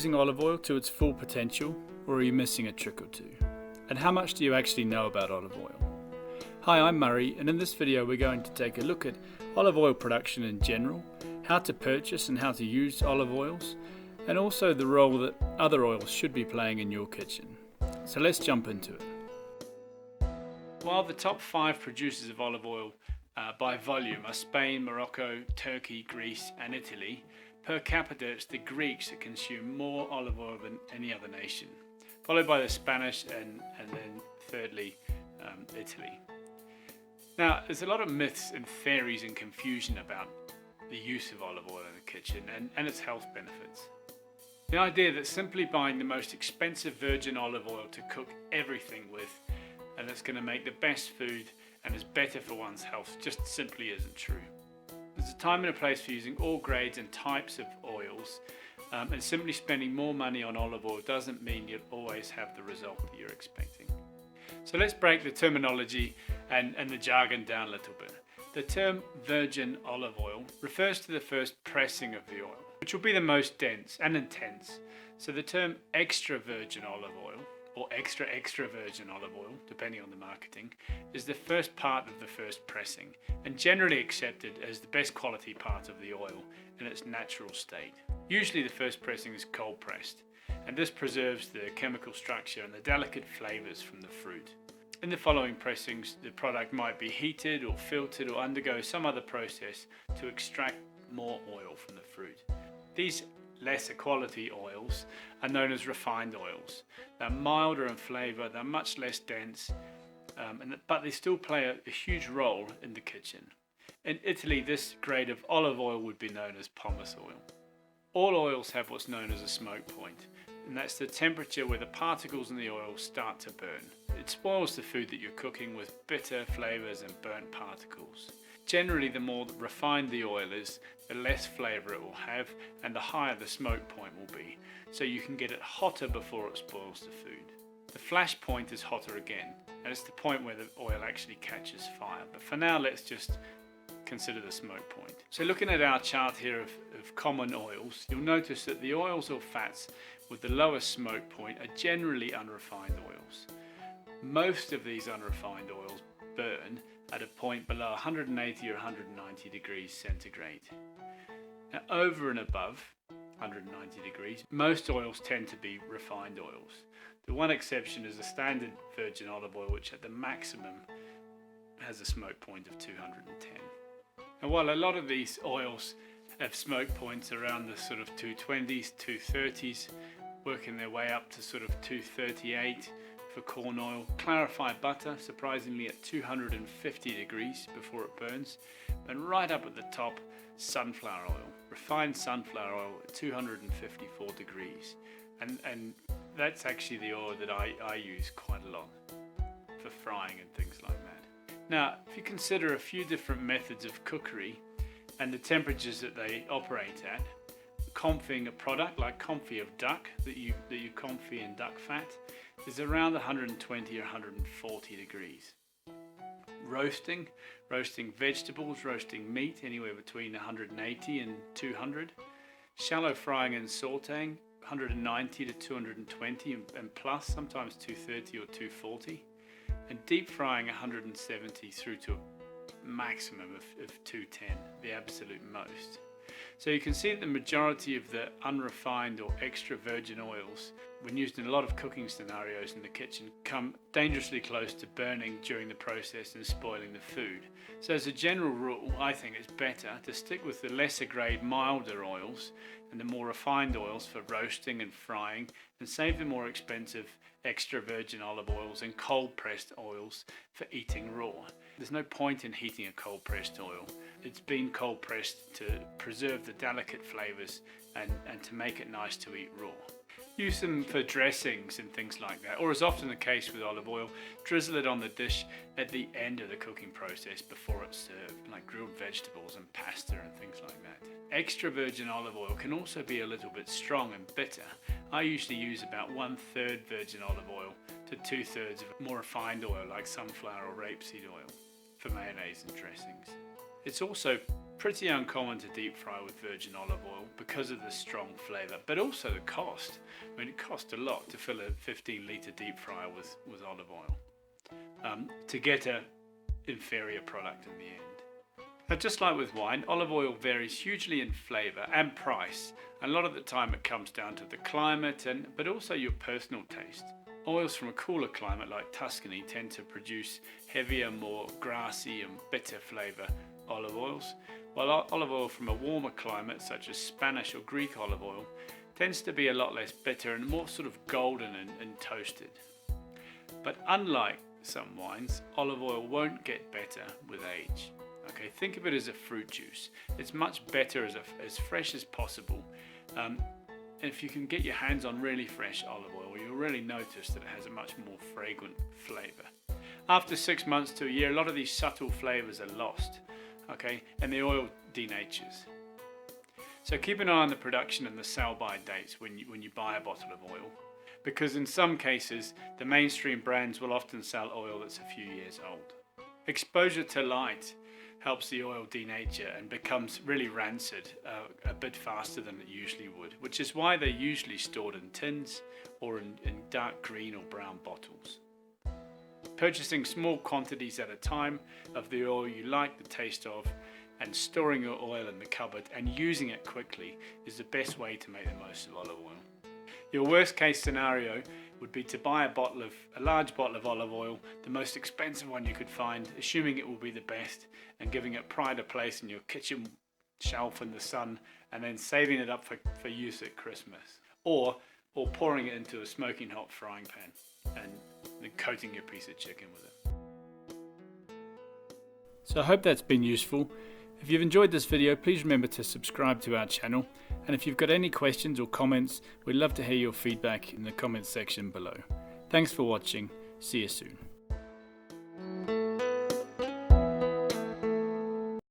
using olive oil to its full potential, or are you missing a trick or two? And how much do you actually know about olive oil? Hi, I'm Murray, and in this video we're going to take a look at olive oil production in general, how to purchase and how to use olive oils, and also the role that other oils should be playing in your kitchen. So let's jump into it. While the top 5 producers of olive oil by volume are Spain, Morocco, Turkey, Greece and Italy, per capita it's the Greeks that consume more olive oil than any other nation, followed by the Spanish and then thirdly Italy. Now there's a lot of myths and theories and confusion about the use of olive oil in the kitchen and its health benefits. The idea that simply buying the most expensive virgin olive oil to cook everything with and that's going to make the best food and is better for one's health just simply isn't true. There's a time and a place for using all grades and types of oils, and simply spending more money on olive oil doesn't mean you'll always have the result that you're expecting. So let's break the terminology and the jargon down a little bit. The term virgin olive oil refers to the first pressing of the oil, which will be the most dense and intense. So the term extra virgin olive oil, or extra virgin olive oil, depending on the marketing, is the first part of the first pressing and generally accepted as the best quality part of the oil in its natural state. Usually the first pressing is cold pressed, and this preserves the chemical structure and the delicate flavors from the fruit. In the following pressings, the product might be heated or filtered or undergo some other process to extract more oil from the fruit. These lesser quality oils are known as refined oils. They're milder in flavour, they're much less dense, but they still play a huge role in the kitchen. In Italy, this grade of olive oil would be known as pomace oil. All oils have what's known as a smoke point, and that's the temperature where the particles in the oil start to burn. It spoils the food that you're cooking with bitter flavours and burnt particles. Generally, the more refined the oil is, the less flavour it will have and the higher the smoke point will be, so you can get it hotter before it spoils the food. The flash point is hotter again, and it's the point where the oil actually catches fire. But for now, let's just consider the smoke point. So looking at our chart here of common oils, you'll notice that the oils or fats with the lowest smoke point are generally unrefined oils. Most of these unrefined oils burn at a point below 180 or 190 degrees centigrade. Now over and above 190 degrees, most oils tend to be refined oils. The one exception is the standard virgin olive oil, which at the maximum has a smoke point of 210. And while a lot of these oils have smoke points around the sort of 220s, 230s, working their way up to sort of 238 for corn oil. Clarified butter, surprisingly at 250 degrees before it burns. And right up at the top, sunflower oil. Refined sunflower oil at 254 degrees. And that's actually the oil that I use quite a lot for frying and things like that. Now, if you consider a few different methods of cookery and the temperatures that they operate at, confying a product like confit of duck that you confit in duck fat is around 120 or 140 degrees. Roasting vegetables, roasting meat, anywhere between 180 and 200. Shallow frying and sauteing, 190 to 220 and plus, sometimes 230 or 240. And deep frying 170 through to a maximum of 210, the absolute most. So you can see that the majority of the unrefined or extra virgin oils, when used in a lot of cooking scenarios in the kitchen, come dangerously close to burning during the process and spoiling the food. So as a general rule, I think it's better to stick with the lesser grade, milder oils and the more refined oils for roasting and frying, and save the more expensive extra virgin olive oils and cold pressed oils for eating raw. There's no point in heating a cold pressed oil. It's been cold pressed to preserve the delicate flavors and to make it nice to eat raw. Use them for dressings and things like that, or as often the case with olive oil, drizzle it on the dish at the end of the cooking process before it's served, like grilled vegetables and pasta and things like that. Extra virgin olive oil can also be a little bit strong and bitter. I usually use about 1/3 virgin olive oil to 2/3 of more refined oil like sunflower or rapeseed oil for mayonnaise and dressings. It's also pretty uncommon to deep fry with virgin olive oil because of the strong flavour, but also the cost. I mean, it costs a lot to fill a 15-litre deep fryer with olive oil to get an inferior product in the end. Now, just like with wine, olive oil varies hugely in flavour and price. A lot of the time it comes down to the climate, but also your personal taste. Oils from a cooler climate like Tuscany tend to produce heavier, more grassy and bitter flavour olive oils, while olive oil from a warmer climate such as Spanish or Greek olive oil tends to be a lot less bitter and more sort of golden and toasted. But unlike some wines, olive oil won't get better with age. Okay, think of it as a fruit juice. It's much better as fresh as possible. If you can get your hands on really fresh olive oil, you'll really notice that it has a much more fragrant flavour. After 6 months to a year, a lot of these subtle flavours are lost, okay, and the oil denatures. So keep an eye on the production and the sell-by dates when you buy a bottle of oil, because in some cases the mainstream brands will often sell oil that's a few years old. Exposure to light helps the oil denature and becomes really rancid a bit faster than it usually would, which is why they're usually stored in tins or in dark green or brown bottles. Purchasing small quantities at a time of the oil you like the taste of and storing your oil in the cupboard and using it quickly is the best way to make the most of olive oil. Your worst case scenario would be to buy a large bottle of olive oil, the most expensive one you could find, assuming it will be the best, and giving it pride of place in your kitchen shelf in the sun, and then saving it up for use at Christmas. Or pouring it into a smoking hot frying pan and then coating your piece of chicken with it. So I hope that's been useful. If you've enjoyed this video, please remember to subscribe to our channel, and if you've got any questions or comments, we'd love to hear your feedback in the comments section below. Thanks for watching. See you soon.